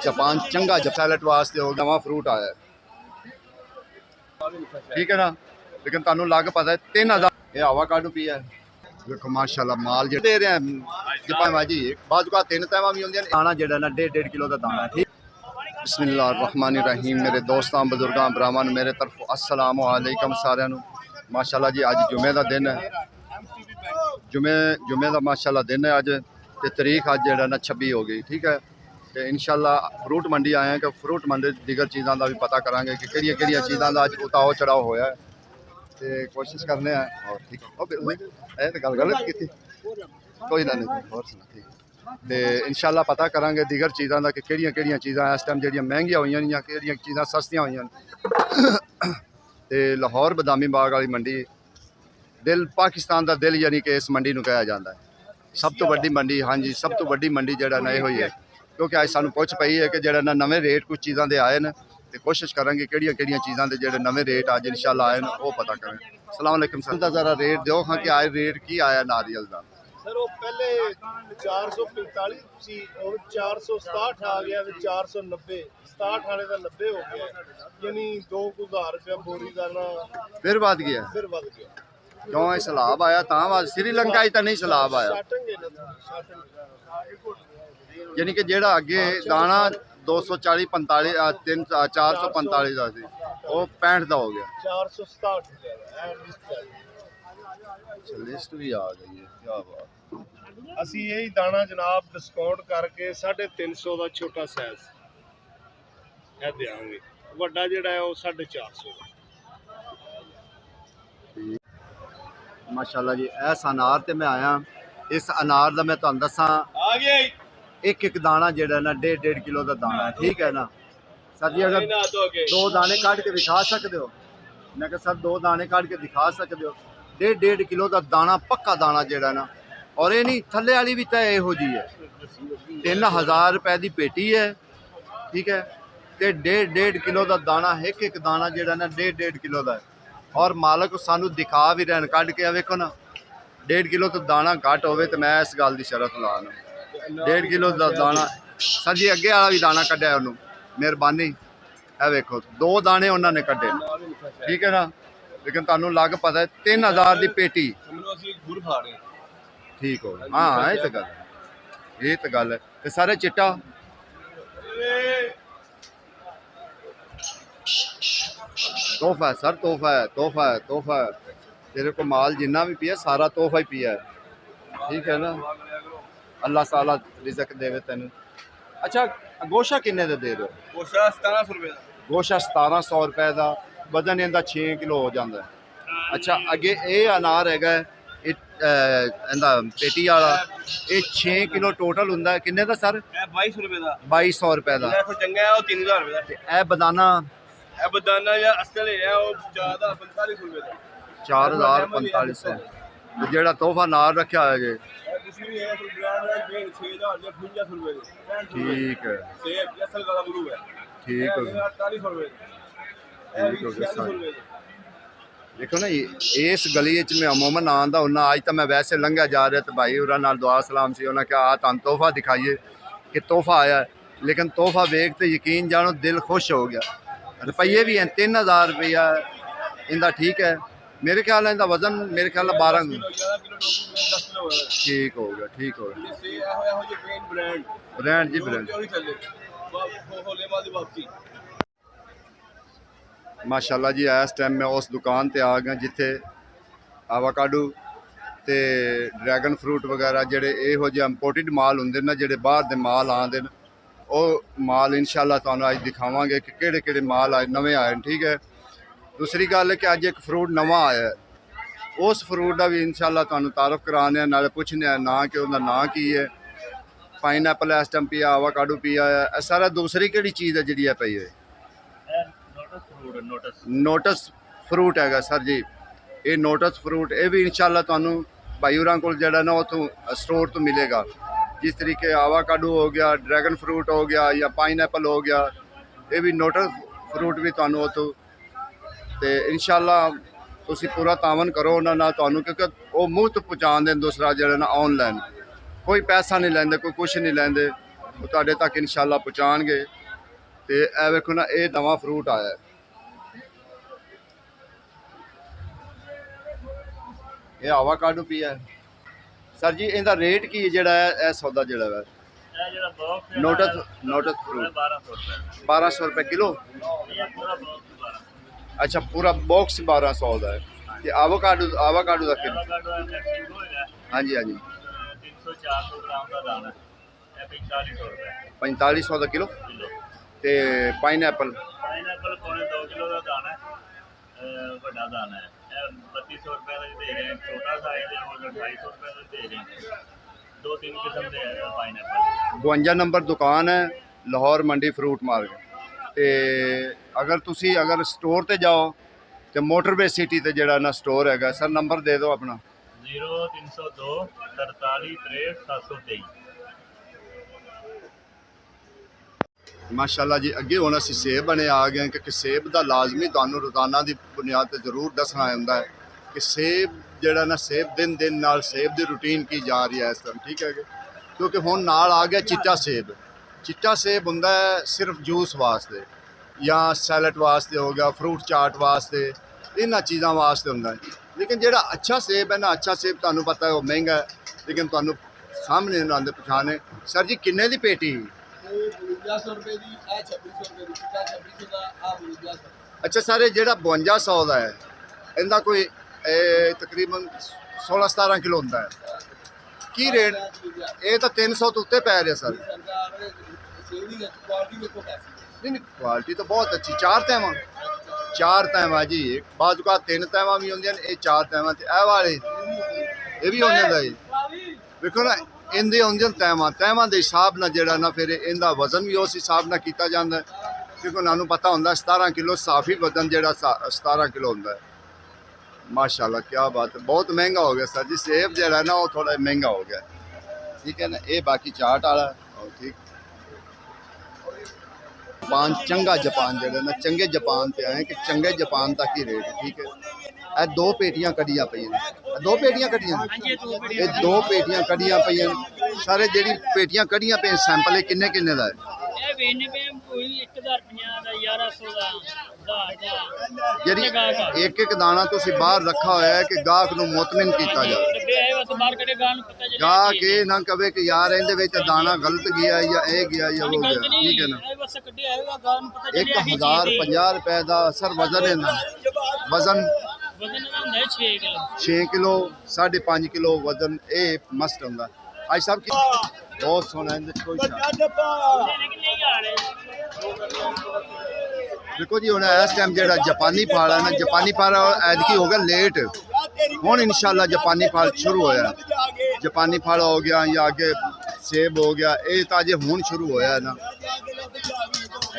Japan चंगा salad वास्ते हो नवा फ्रूट आया ठीक है ना, लेकिन तुहानू लग पता है 3000 ये आवाकाडो पिया देखो माशाल्लाह माल जो दे रहे हैं जापान जी बाजू का 3 तैवा भी होंगे दाना जो ना 1.5 किलो का दाना ठीक। बिस्मिल्लाहिर्रहमानिर्रहीम मेरे दोस्तों बजुर्गों भरावां मेरे तरफ अस्सलाम वालेकुम सारिਆਂ ਨੂੰ माशाल्लाह जी अज जुमे का दिन है जुमे का माशाल्लाह दिन है अज तो तारीख अज जो ना 26 हो गई ठीक है। तो इंशाल्लाह फ्रूट मंडी आए हैं कि फ्रूट मंडी दीगर चीज़ों का भी पता करांगे कि किहड़ियां चीज़ों का अज उताव चढ़ाव होया है तो कोशिश करने और ठीक है गल गलत की कोई ना नहीं और सुना ठीक तो इंशाल्लाह पता करांगे दीगर चीज़ों का कि किहड़ियां चीज़ां इस टाइम जिहड़ियां महंगियां होईयां ने किहड़ियां चीज़ां सस्तियां होईयां तो लाहौर बदामी बाग वाली मंडी दिल पाकिस्तान का दिल यानी कि इस मंडी को कहा जाता है सब तो वड्डी मंडी। हाँ जी सब तो वड्डी मंडी जरा ना हुई है क्योंकि अज सानू पुछ पई है कि जरा ना नवे रेट कुछ चीज़ों के आए हैं तो कोशिश करांगे किहड़ियां चीज़ों के जो नवे रेट अज इंशाल्लाह आए हैं वो पता करें। अस्सलाम वालेकुम सर का जरा रेट दो हाँ कि आए रेट की आया नारियल का सर वो पहले 445 सी और 467 आ गया फिर 490 67 वाले का 90 हो गया यानी 2000 रुपया बोरी का ना फिर बढ़ गया क्यों सैलाब आया श्रीलंका ही तो नहीं सैलाब आया यानी कि जेड़ा अगे दाना 240 45 445 का सी वो 65 का हो गया 467 लिस्ट भी आ गई है क्या बात। ਅਸੀਂ यही दाना जनाब डिस्काउंट करके 350 ਦਾ ਛੋਟਾ ਸਾਈਜ਼ ਇਹ ਦੇਾਂਗੇ ਵੱਡਾ ਜਿਹੜਾ ਹੈ ਉਹ 450 ਦਾ। माशाल्लाह जी इस अनार ते मैं आया इस अनार का मैं तुहानू दसां आ गया एक दाना जेड़ा ना 1.5 किलो का दाना ठीक है ना सर जी अगर दो दाने काट के दिखा सकते हो मैं कहा सर 2 दाने काट के दिखा सकते हो 1.5 किलो का दाना पक्का दाना जेड़ा ना और ये नहीं थले वाली भी तो यहो जी है 3000 रुपए की पेटी है ठीक है तो 1.5 किलो का दाना एक दाना जेड़ा ना 1.5 किलो का है और मालक सानू दिखा भी रहन कढ़ के वेखो ना 1.5 किलो तो दाना घट हो तो मैं इस गल की शरत लाना 1.5 किलो का दाना सर जी अगे वाला भी दाना कढ़िया उन्होंने मेहरबानी है वेखो 2 दाने उन्होंने कढ़े ठीक है ना लेकिन तुहानू लग पता है 3000 की पेटी ठीक हो हाँ ये तो गल है तो सारे चिट्टा तोहफा है सर तोहफा है तेरे को माल जिन्ना भी पिया सारा तोहफा ही पिया है ठीक है ना अल्लाह ताला रिज़्क देवे तेन। अच्छा गोशा किन्ने दे दे दो गोशा 1700 रुपए का गोशा 1700 रुपए का वजन इनका 6 किलो हो जाता है। अच्छा अगे ये अनार है पेटी वाला ये 6 किलो टोटल होंगे किन्ने का सर 2200 रुपए का 2200 रुपए का चंगा है वो 3000 रुपए का बदाना बदाना या असल है वो ज्यादा 45 रुपए का 4500 जेड़ा तोहफा नाल रखा है जी ठीक है ठीक है देखो ना इस गली मैं अमूमन आंदा हूं अज तो मैं वैसे लंघिया जा रहा तो भाई उरा नाल दुआ सलाम से उन्हें कहा तुम तोहफा दिखाइए कि तोहफा आया लेकिन तोहफा वेख तो यकीन जानो दिल खुश हो गया। रुपये भी हैं 3000 रुपया इनका ठीक है मेरे ख्याल इनका वजन मेरे ख्याल 12 ठीक हो गया ब्रांड जी ब्रांड माशाल्लाह जी इस टाइम मैं उस दुकान पर आ गया जिथे आवाकाडो ते ड्रैगन फ्रूट वगैरह जेडे इहो जिहे इंपोर्टेड माल होंगे ना जेडे बाहर दे माल आते हैं वो माल इंशाल्लाह तुहानू अज दिखावांगे कि किहड़े माल आए नवे आए ठीक है। दूसरी गल है कि अज एक फ्रूट नवा आया है उस फ्रूट का भी इंशाल्लाह तुहानू तारफ कराने नाले पुछने ना कि उहदा नां की है पाइनएप्पल इस टाइम पिया आवाकाडो पिया है सारा दूसरी किहड़ी चीज़ है जिहड़ी पई है नोटस फ्रूट है सर जी ये नोटस फ्रूट ये भी इंशाल्लाह तुहानू भाई होरां कोल जिहड़ा ना उत्थों स्टोर तो मिलेगा जिस तरीके आवाकाडो हो गया ड्रैगन फ्रूट हो गया या पाइनएप्पल हो गया ये भी नोटस फ्रूट भी तुहानू उत्थों ते इंशाल्लाह तुसीं पूरा तावन करो उन्हां नाल तुहानू क्योंकि वो मुफ्त पहुँचा दें दूसरा जिहड़ा ना ऑनलाइन कोई पैसा नहीं लैंदे कोई कुछ नहीं लैंदे ਉਹ ਤੁਹਾਡੇ ਤੱਕ ਇਨਸ਼ਾਅੱਲਾ ਪਹੁੰਚਾਉਣਗੇ। ਤੇ ਇਹ ਵੇਖੋ ਨਾ, ਇਹ ਨਵਾਂ ਫਰੂਟ ਆਇਆ ਹੈ, ਇਹ ਆਵਾਕਾਡੋ ਪਿਆ ਹੈ। ਸਰ ਜੀ ਇਹਦਾ ਰੇਟ ਕੀ ਹੈ ਜਿਹੜਾ ਹੈ ਇਹ ਸੌਦਾ ਜਿਹੜਾ ਹੈ? ਇਹ ਜਿਹੜਾ ਬਾਕਸ ਹੈ ਨੋਟਸ ਫਰੂਟ 1200 ਰੁਪਏ 1200 ਰੁਪਏ ਕਿਲੋ। ਇਹ ਪੂਰਾ ਬਾਕਸ 1200। ਅੱਛਾ, ਪੂਰਾ ਬਾਕਸ 1200 ਦਾ ਹੈ। ਤੇ ਆਵਾਕਾਡੋ ਦਾ ਕਿਲੋ? ਆਵਾਕਾਡੋ ਦਾ ਮੈਕਸਿਕੋ ਹੈਗਾ ਹਾਂਜੀ ਹਾਂਜੀ 300-400 ਗ੍ਰਾਮ ਦਾ ਦਾਣਾ, ਇਹ 4500 ਰੁਪਏ 4500 ਦਾ ਕਿਲੋ। ਕਿਲੋ। ਤੇ ਪਾਈਨਐਪਲ? ਪਾਈਨਐਪਲ ਪੌਣੇ 2 ਕਿਲੋ ਦਾ ਦਾਣਾ ਹੈ, ਵੱਡਾ ਦਾਣਾ ਹੈ, ਇਹ 3200 ਰੁਪਏ ਦਾ ਦੇ ਰਹੇ ਹਾਂ। ਛੋਟਾ ਸਾਈਜ਼ ਹੈ ਉਹ 250 ਰੁਪਏ ਦਾ ਦੇ ਰਹੇ ਹਾਂ। 2-3 ਕਿਸਮ ਦੇ ਹੈ ਪਾਈਨਐਪਲ। 52 ਨੰਬਰ ਦੁਕਾਨ ਹੈ, ਲਾਹੌਰ ਮੰਡੀ ਫਰੂਟ ਮਾਰਕੀਟ। ਤੇ ਅਗਰ ਸਟੋਰ ਤੇ ਜਾਓ ਤੇ ਮੋਟਰਵੇ ਸਿਟੀ ਤੇ ਜਿਹੜਾ ਨਾ ਸਟੋਰ ਹੈਗਾ, ਸਰ ਨੰਬਰ ਦੇ ਦਿਓ ਆਪਣਾ। 0302 43 63 723। ਮਾਸ਼ਾਅੱਲਾ ਜੀ। ਅੱਗੇ ਹੁਣ ਅਸੀਂ ਸੇਬ ਬਣੇ ਆ ਗਏ, ਕਿਉਂਕਿ ਸੇਬ ਦਾ ਲਾਜ਼ਮੀ ਤੁਹਾਨੂੰ ਰੋਜ਼ਾਨਾ ਦੀ ਬੁਨਿਆਦ ਤੇ ਜ਼ਰੂਰ ਦੱਸਣਾ ਹੁੰਦਾ ਹੈ ਕਿ ਸੇਬ ਜਿਹੜਾ ਨਾ, ਸੇਬ ਦਿਨ ਨਾਲ ਸੇਬ ਦੀ ਰੂਟੀਨ ਕੀ ਜਾ ਰਹੀ ਹੈ ਇਸ ਟਾਈਮ, ਠੀਕ ਹੈ। ਕਿਉਂਕਿ ਹੁਣ ਨਾਲ ਆ ਗਿਆ ਚਿੱਟਾ ਸੇਬ। ਚਿੱਟਾ ਸੇਬ ਹੁੰਦਾ ਹੈ ਸਿਰਫ ਜੂਸ ਵਾਸਤੇ ਜਾਂ ਸੈਲਡ ਵਾਸਤੇ ਹੋ ਗਿਆ, ਫਰੂਟ ਚਾਟ ਵਾਸਤੇ, ਇਹਨਾਂ ਚੀਜ਼ਾਂ ਵਾਸਤੇ ਹੁੰਦਾ ਹੈ। ਲੇਕਿਨ ਜਿਹੜਾ ਅੱਛਾ ਸੇਬ ਹੈ ਨਾ, ਅੱਛਾ ਸੇਬ ਤੁਹਾਨੂੰ ਪਤਾ ਹੈ ਉਹ ਮਹਿੰਗਾ ਹੈ, ਲੇਕਿਨ ਤੁਹਾਨੂੰ ਸਾਹਮਣੇ ਇਹਨਾਂ ਦੇ ਪਛਾਣੇ। ਸਰ ਜੀ ਕਿੰਨੇ ਦੀ ਪੇਟੀ? 5200 ਰੁਪਏ ਦੀ, ਆ 2600 ਰੁਪਏ ਦੀ, ਚਿੱਟਾ 2600 ਦਾ, ਆ 5200। ਅੱਛਾ ਸਰ, ਇਹ ਜਿਹੜਾ 5200 ਦਾ ਹੈ ਇਹਦਾ ਕੋਈ ਤਕਰੀਬਨ 16-17 ਕਿਲੋ ਹੁੰਦਾ ਹੈ, ਕੀ ਰੇਟ? ਇਹ ਤਾਂ 300 ਤੋਂ ਉੱਤੇ ਪੈ ਰਿਹਾ ਸਰ। ਨਹੀਂ, ਕੁਆਲਿਟੀ ਤਾਂ ਬਹੁਤ ਅੱਛੀ। ਚਾਰ ਤੈਵਾਂ ਜੀ, ਬਾਅਦ ਕਾ 3 ਤੈਵਾਂ ਵੀ ਹੁੰਦੀਆਂ ਨੇ, ਇਹ 4 ਤੈਵਾਂ। ਤੇ ਇਹ ਵਾਲੇ ਇਹ ਵੀ ਹੁੰਦੇ ਦਾ ਜੀ, ਵੇਖੋ ਨਾ, ਇਹਦੇ ਹੁੰਦੀਆਂ ਤੈਵਾਂ ਦੇ ਹਿਸਾਬ ਨਾਲ ਜਿਹੜਾ ਨਾ ਫਿਰ ਇਹਦਾ ਵਜ਼ਨ ਵੀ ਉਸ ਹਿਸਾਬ ਨਾਲ ਕੀਤਾ ਜਾਂਦਾ ਹੈ। ਕਿਉਂਕਿ ਉਹਨਾਂ ਨੂੰ ਪਤਾ ਹੁੰਦਾ 17 ਕਿਲੋ ਸਾਫੀ ਵਜ਼ਨ ਜਿਹੜਾ 17 ਕਿਲੋ ਹੁੰਦਾ ਹੈ। ਮਾਸ਼ਾਅੱਲਾ, ਕੀ ਬਾਤ ਹੈ। ਬਹੁਤ ਮਹਿੰਗਾ ਹੋ ਗਿਆ ਸਰ ਜੀ ਸੇਬ ਜਿਹੜਾ ਨਾ, ਉਹ ਥੋੜਾ ਮਹਿੰਗਾ ਹੋ ਗਿਆ, ਠੀਕ ਹੈ ਨਾ। ਇਹ ਬਾਕੀ ਚਾਟ ਵਾਲਾ ਠੀਕ। ਜਾਪਾਨ, ਚੰਗਾ ਜਾਪਾਨ ਜਿਹੜਾ ਨਾ, ਚੰਗੇ ਜਾਪਾਨ ਤੇ ਆਏ ਕਿ ਚੰਗੇ ਜਾਪਾਨ ਤੱਕ ਹੀ ਰੇਟ, ਠੀਕ ਹੈ। ਇਹ 2 ਪੇਟੀਆਂ ਕੱਢੀਆਂ ਪਈਆਂ ਨੇ, 2 ਪੇਟੀਆਂ ਕੱਢੀਆਂ ਨੇ, ਇਹ 2 ਪੇਟੀਆਂ ਕੱਢੀਆਂ ਪਈਆਂ ਨੇ। ਸਾਰੇ ਜਿਹੜੀ ਪੇਟੀਆਂ ਕੱਢੀਆਂ ਪਈਆਂ ਸੈਂਪਲ ਇਹ ਕਿੰਨੇ ਦਾ ਹੈ? ਇਹ ਵੇਚਨੇ ਪਏ ਕੋਈ 1050 ਦਾ, 1100 ਦਾ, 1000 ਦਾ। ਜਿਹੜੀ ਇੱਕ ਦਾਣਾ ਤੁਸੀਂ ਬਾਹਰ ਰੱਖਾ ਹੋਇਆ ਹੈ ਕਿ ਗਾਹਕ ਨੂੰ ਮੁਤਮਿਨ ਕੀਤਾ ਜਾਵੇ, ਡੱਬੇ ਆਏ ਬਸ ਬਾਹਰ ਕੱਢੇ ਗਾਹ ਨੂੰ ਪਤਾ ਚੱਲੇ। ਗਾਹਕ ਇਹ ਨਾ ਕਵੇ ਕਿ ਯਾਰ ਇਹਦੇ ਵਿੱਚ ਦਾਣਾ ਗਲਤ ਗਿਆ ਜਾਂ ਇਹ ਗਿਆ ਜਾਂ ਉਹ ਗਿਆ, ਠੀਕ ਹੈ ਨਾ। ਇਹ ਬਸ ਕੱਢੇ ਆਏਗਾ ਗਾਹ ਨੂੰ ਪਤਾ ਚੱਲੇ। 1050 ਰੁਪਏ ਦਾ ਸਰ ਵਜ਼ਨ ਇਹਦਾ। ਵਜ਼ਨ ਦਾ ਹੁੰਦਾ 6 ਕਿਲੋ। 6 ਕਿਲੋ 5.5 ਕਿਲੋ ਵਜ਼ਨ ਇਹ ਮਸਟ ਹੁੰਦਾ। ਅੱਜ ਸਭ ਕੀ ਬਹੁਤ ਸੋਹਣਾ ਹੈ। ਦੇਖੋ ਜੀ, ਹੁਣ ਇਸ ਟਾਈਮ ਜਿਹੜਾ ਜਾਪਾਨੀ ਫਲ ਹੈ ਨਾ, ਜਾਪਾਨੀ ਫਲ ਐਤਕੀ ਹੋ ਗਿਆ ਲੇਟ, ਹੁਣ ਇਨਸ਼ਾਅੱਲਾ ਜਾਪਾਨੀ ਫਲ ਸ਼ੁਰੂ ਹੋਇਆ। ਜਾਪਾਨੀ ਫਲ ਹੋ ਗਿਆ ਜਾਂ ਅੱਗੇ ਸੇਬ ਹੋ ਗਿਆ, ਇਹ ਤਾਂ ਅਜੇ ਹੁਣ ਸ਼ੁਰੂ ਹੋਇਆ ਨਾ।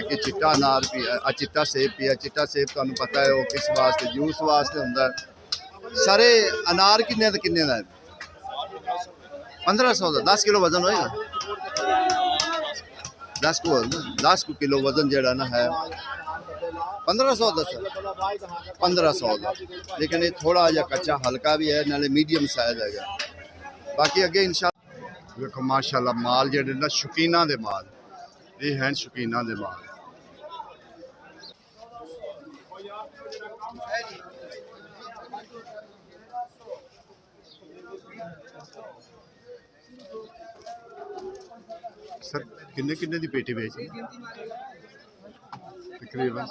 ਕਿ ਚਿੱਟਾ ਅਨਾਰ ਪਿਆ, ਚਿੱਟਾ ਸੇਬ ਪਿਆ। ਚਿੱਟਾ ਸੇਬ ਤੁਹਾਨੂੰ ਪਤਾ ਹੈ ਉਹ ਕਿਸ ਵਾਸਤੇ, ਜੂਸ ਵਾਸਤੇ ਹੁੰਦਾ ਹੈ। ਸਾਰੇ ਅਨਾਰ ਕਿੰਨੇ ਦਾ ਹੈ? 1500 ਦਾ। 10 ਕਿਲੋ ਵਜ਼ਨ ਹੋਏਗਾ, 10 ਕਿਲੋ ਵਜ਼ਨ ਜਿਹੜਾ ਨਾ ਹੈ 1500 ਦਾ ਸਰ, 1500 ਦਾ। ਲੇਕਿਨ ਇਹ ਥੋੜਾ ਜਿਹਾ ਕੱਚਾ ਹਲਕਾ ਵੀ ਹੈ, ਨਾਲੇ ਮੀਡੀਅਮ ਸਾਈਜ਼ ਹੈਗਾ। ਬਾਕੀ ਅੱਗੇ ਇਨਸ਼ਾਅੱਲਾ ਵੇਖੋ ਮਾਸ਼ਾਅੱਲਾ ਮਾਲ ਜਿਹੜੇ ਨਾ ਸ਼ੌਕੀਨਾਂ ਦੇ ਮਾਲ, ਇਹ ਹਨ ਸ਼ੌਕੀਨਾਂ ਦੇ ਮਾਲ। सर किन्ने दी पेटी बेची तकरीबन?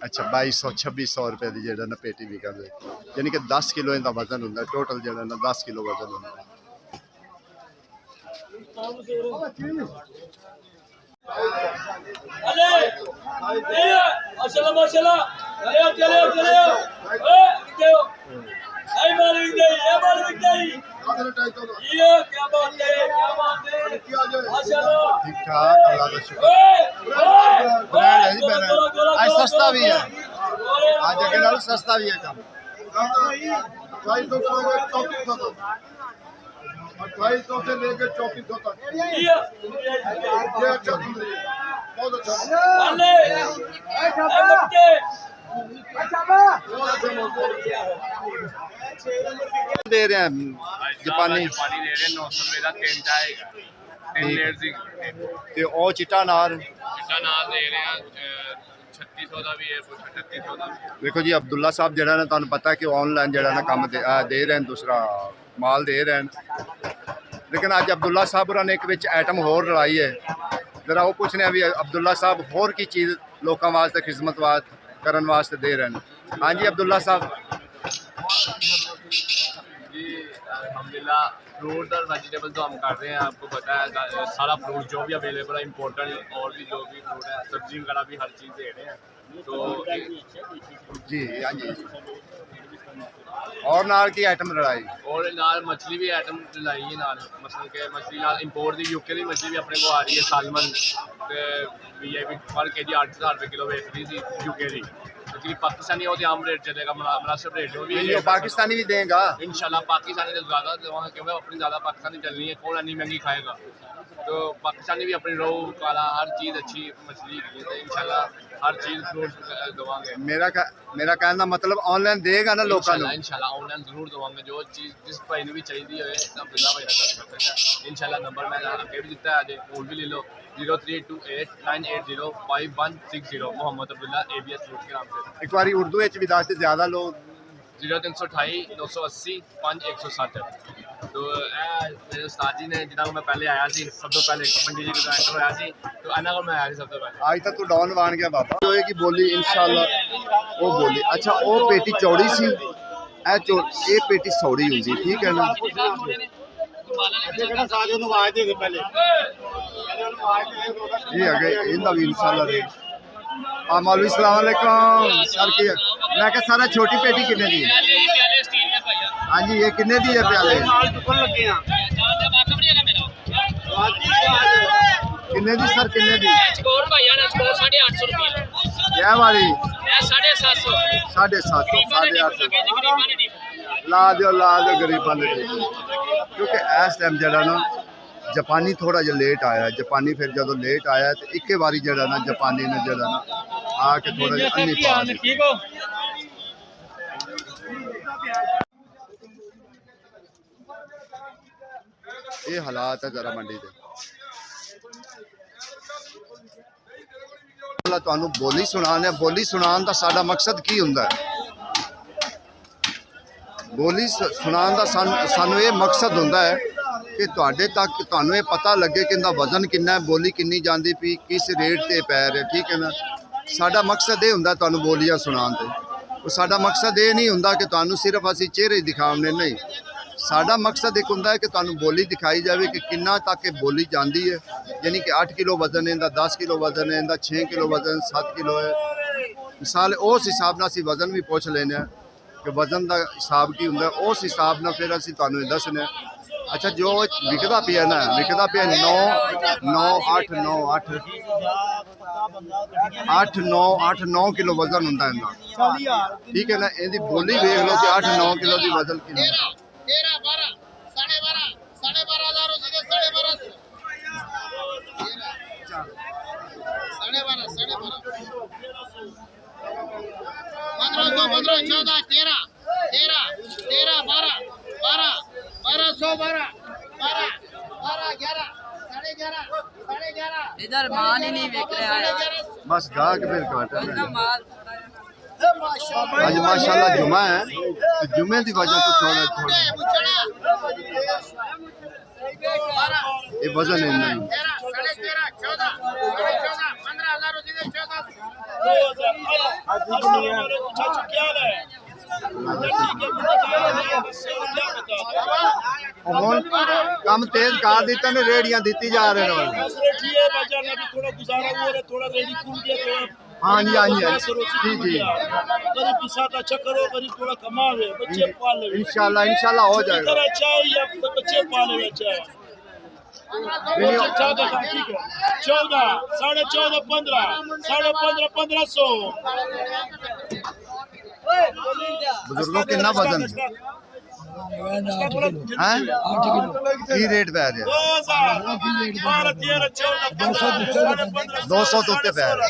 अच्छा 2200-2600 रुपए की जो ना पेटी भी कर, यानी कि 10 किलो इनका वजन होंगे टोटल जो ना 10 किलो वजन होंगे। ठीक ठाक, अल्लाह का शुक्र। ब्रांड है जी, ब्रांड आज सस्ता भी है, आज अगर नाल सस्ता भी है काम। 2800 से लेकर 3400 तक ये अच्छा सुंदर है, बहुत अच्छा। ਦੇ ਰਹੇ ਆ जापानी ਜਾਪਾਨੀ दे रहे 900 रुपए का 3 चाहेगा 3 ठीक है। लेयर दी ਤੇ ਉਹ ਚਿੱਟਾ ਨਾਰ चिट्टा नाल दे रहे हैं 3600 ਦਾ ਵੀ ਹੈ ਕੁਝ 3800 ਦਾ ਵੀ ਹੈ। ਵੇਖੋ ਜੀ ਅਬਦੁੱਲਾ ਸਾਹਿਬ ਜਿਹੜਾ ਨਾ ਤੁਹਾਨੂੰ ਪਤਾ ਕਿ ਆਨਲਾਈਨ ਜਿਹੜਾ ਨਾ ਕੰਮ ਦੇ ਰਹੇ ਨੇ ਦੂਸਰਾ ਮਾਲ ਦੇ ਰਹੇ ਨੇ ਲੇਕਿਨ ਅੱਜ ਅਬਦੁੱਲਾ ਸਾਹਿਬ ਹੋਰਾਂ ਨੇ ਇੱਕ ਵਿੱਚ ਆਈਟਮ ਹੋਰ ਰਲਾਈ ਹੈ ਜਰਾ ਉਹ ਪੁੱਛਨੇ ਆ ਵੀ ਅਬਦੁੱਲਾ ਸਾਹਿਬ ਹੋਰ ਕੀ ਚੀਜ਼ ਲੋਕਾਂ ਵਾਸਤੇ ਖਿਦਮਤ ਵਾਸਤੇ ਕਰਨ ਵਾਸਤੇ ਦੇ ਰਹੇ ਨੇ ਹਾਂਜੀ ਅਬਦੁੱਲਾ ਸਾਹਿਬ जी अल्हम्दुलिल्लाह फ्रूट और वेजिटेबल तो हम कर रहे हैं आपको पता है सारा फ्रूट जो भी अवेलेबल है इम्पोर्टेंट और भी जो भी फ्रूट है सब्जी वगैरह भी हर चीज़ दे रहे हैं तो ਜੀ ਹਾਂਜੀ और नाल की आइटम रलाई और नाल मछली भी आइटम लाई है नाल मसल के मछली नाल इंपोर्ट दी यूके की मछली भी अपने को आ रही है सालमन वीआईपी पर केजी 8000 रुपए किलो बेच रही थी यूके की क्योंकि पाकिस्तानी वो आम रेट चलेगा मुनासिब रेट जो भी ये पाकिस्तानी भी देगा इंशाल्लाह पाकिस्तानी तो ज़्यादा देवांगे क्योंकि अपनी ज़्यादा पाकिस्तानी चलनी है कौन इतनी महंगी खाएगा तो पाकिस्तानी भी अपनी रोहू काला हर चीज़ अच्छी मछली की है इंशाल्लाह हर चीज़ फ्रूट देवांगे मेरा कहने का मतलब ऑनलाइन देगा ना लोगों को इंशाल्लाह ऑनलाइन जरूर देवांगे जो चीज़ जिस भाई ने भी चाहिए होए तो बिल्ला भाई कर सकते हैं इंशाल्लाह नंबर मैंने आगे भी दिता है आज फोन भी ले लो 0328980560 मोहम्मद अब्दुल्ला ABS फ्रूट के नाम से एक बार उर्दू में भी दस ज्यादा लोग 0328 980 5160 तो मेरे उस्ताद जी ने जिन्होंने मैं पहले आया सी सब तो पहले मंडी जी का एंटर होया सी तो इन्होंने को मैं आया सी सब तो पहले आज तक तू डॉन बन गया बाबा जो है कि बोली इंशाल्लाह वो बोली अच्छा वो पेटी चौड़ी सी ये पेटी चौड़ी हुई सी ठीक है ना ये आगे इनका भी इंशाल्लाह रेट मौलवी सलाम अलैकुम सर की मैं क्या सारा छोटी पेटी कितने दी है हाँ जी ये कितने दी है प्याले कितने दी सर कितने दी क्या वाली 750 850 ला दो गरीबा ने क्योंकि इस टाइम जरा ना जापानी थोड़ा जिहा लेट आया जापानी फिर जो लेट आया तो इक्के बारी जरा ना जापानी ने जरा ना आके थोड़ा जिहा अन्नी पा दी ये हालात है जरा मंडी के ਤੁਹਾਨੂੰ ਬੋਲੀ ਸੁਣਾਉਣਾ ਬੋਲੀ ਸੁਣਾਉਣ ਦਾ ਸਾਡਾ ਮਕਸਦ ਕੀ ਹੁੰਦਾ ਹੈ ਬੋਲੀ ਸੁਣਾਉਣ ਦਾ ਸਾਨੂੰ ਇਹ ਮਕਸਦ ਹੁੰਦਾ ਹੈ ਕਿ ਤੁਹਾਡੇ ਤੱਕ ਤੁਹਾਨੂੰ ਇਹ ਪਤਾ ਲੱਗੇ ਕਿ ਇਹਦਾ ਵਜ਼ਨ ਕਿੰਨਾ ਹੈ ਬੋਲੀ ਕਿੰਨੀ ਜਾਂਦੀ ਪਈ ਕਿਸ ਰੇਟ ਤੇ ਪੈ ਰਿਹਾ ਠੀਕ ਹੈ ਨਾ ਸਾਡਾ ਮਕਸਦ ਇਹ ਹੁੰਦਾ ਤੁਹਾਨੂੰ ਬੋਲੀਆਂ ਸੁਣਾਉਣ ਤੇ ਉਹ ਸਾਡਾ ਮਕਸਦ ਇਹ ਨਹੀਂ ਹੁੰਦਾ ਕਿ ਤੁਹਾਨੂੰ ਸਿਰਫ ਅਸੀਂ ਚਿਹਰੇ ਦਿਖਾਉਣੇ ਨਹੀਂ ਸਾਡਾ ਮਕਸਦ ਇੱਕ ਹੁੰਦਾ ਹੈ ਕਿ ਤੁਹਾਨੂੰ ਬੋਲੀ ਦਿਖਾਈ ਜਾਵੇ ਕਿ ਕਿੰਨਾ ਤੱਕ ਇਹ ਬੋਲੀ ਜਾਂਦੀ ਹੈ ਯਾਨੀ ਕਿ 8 ਕਿਲੋ ਵਜ਼ਨ ਹੈ ਇਹਦਾ 10 ਕਿਲੋ ਵਜ਼ਨ ਹੈ ਇਹਦਾ 6 ਕਿਲੋ ਵਜ਼ਨ 7 ਕਿਲੋ ਹੈ ਮਿਸਾਲ ਉਸ ਹਿਸਾਬ ਨਾਲ ਅਸੀਂ ਵਜ਼ਨ ਵੀ ਪੁੱਛ ਲੈਂਦੇ ਹਾਂ ਕਿ ਵਜ਼ਨ ਦਾ ਹਿਸਾਬ ਕੀ ਹੁੰਦਾ ਉਸ ਹਿਸਾਬ ਨਾਲ ਫਿਰ ਅਸੀਂ ਤੁਹਾਨੂੰ ਇਹ ਦੱਸਦੇ ਹਾਂ ਅੱਛਾ ਜੋ ਵਿਕਦਾ ਪਿਆ ਨਾ ਵਿਕਦਾ ਪਿਆ 9 ਕਿਲੋ ਵਜ਼ਨ ਹੁੰਦਾ ਇਹਦਾ ਠੀਕ ਹੈ ਨਾ ਇਹਦੀ ਬੋਲੀ ਵੇਖ ਲਓ ਕਿ 8-9 ਕਿਲੋ ਦੀ ਵਜ਼ਨ ਕਿੰਨਾ 13 12 12.5 12.5 सीधे 12.5 15 14 13 12 12 11 इधर माल ही नहीं बिक रहा है बस गाहक फिर घट है इतना माल आज माशाल्लाह जुमा है तो जुमे की वजह तो थोड़ा ये वजन है नहीं कम तेज कर दिता ने रेडियां दी जा रहे हैं हाँ जी हाँ जी जी जी इंशाल्लाह हो जाएगा 14.5 बुजुर्गों कितना वजन है की रेट पै रहा 200 तो उत्ते पै रहा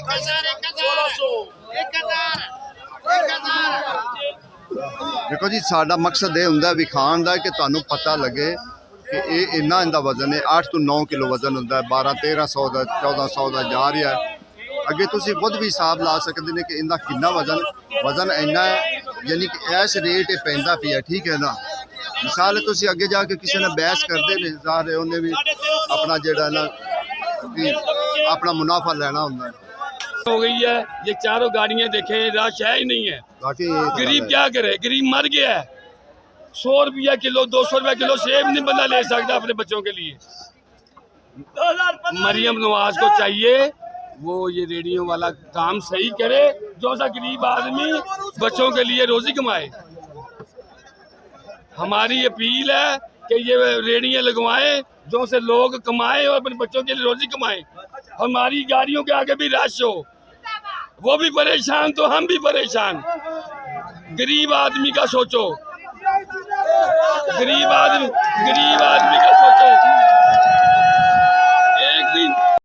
देखो जी साडा मकसद ये हुंदा विखाण दा कि तुहानू पता लगे कि ये इन्ना इंदा वजन है 8 तो 9 किलो वजन हुंदा 1200-1300 का 1400 का जा रहा है। अगे तुसी खुद भी हिसाब ला सकते हैं कि इनका कितना वजन इन्ना है, यानी कि इस रेट पैंदा पिया, ठीक है ना। मिसाल तुसी अगे जाके किसी ने बहस करते ने सारे उन्हें भी अपना जेड़ा ना कि अपना मुनाफा लेना हुंदा हो गई है। ये चारों गाड़ियां देखें, रश है ही नहीं है। बाकी गरीब क्या करे, गरीब मर गया है। 100 रुपया किलो 200 रुपया किलो सेब नहीं बंदा ले सकता अपने बच्चों के लिए। मरियम नवाज को चाहिए वो ये रेडियो वाला काम सही करे, जो सा गरीब आदमी बच्चों के लिए रोजी कमाए। हमारी अपील है कि ये रेडियां लगवाएं, जो से लोग कमाएं और अपने बच्चों के लिए रोजी कमाएं। हमारी गाड़ियों के आगे भी रश हो, वो भी परेशान तो हम भी परेशान। गरीब आदमी का सोचो, गरीब आदमी का सोचो।